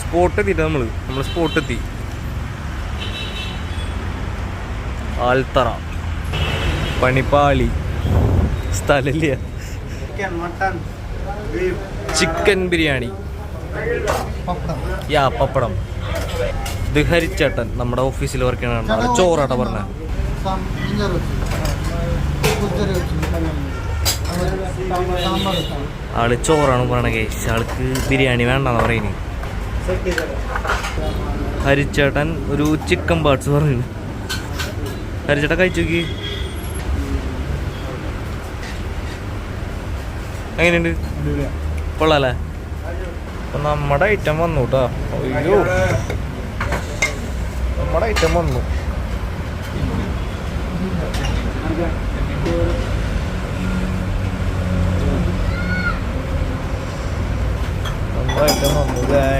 Spot എത്തിയിട്ട് നമ്മൾ spot എത്തി. ആൽത്തറ പണിപ്പാളി സ്ഥലമില്ല. ചിക്കൻ ബിരിയാണി, പപ്പടം. ഇത് ഹരിച്ചേട്ടൻ നമ്മുടെ ഓഫീസിൽ വർക്ക് ചെയ്യണ ചോറാട്ടാ പറഞ്ഞ. ആള് ചോറാണ് പറയണ കേസ്. ആൾക്ക് ബിരിയാണി വേണ്ടെന്ന് പറയുന്നത്. ഹരിച്ചേട്ടൻ ഒരു ചിക്കൻ പാർട്സ് പറഞ്ഞു. ഹരിച്ചേട്ടൻ കഴിച്ചു നോക്കി, എങ്ങനെയുണ്ട്? കൊള്ളാല്ലേ? അപ്പൊ നമ്മുടെ ഐറ്റം വന്നു കേട്ടോ. അയ്യോ, നമ്മുടെ ഐറ്റം വന്നു. നമ്മുടെ ഐറ്റം വന്നു.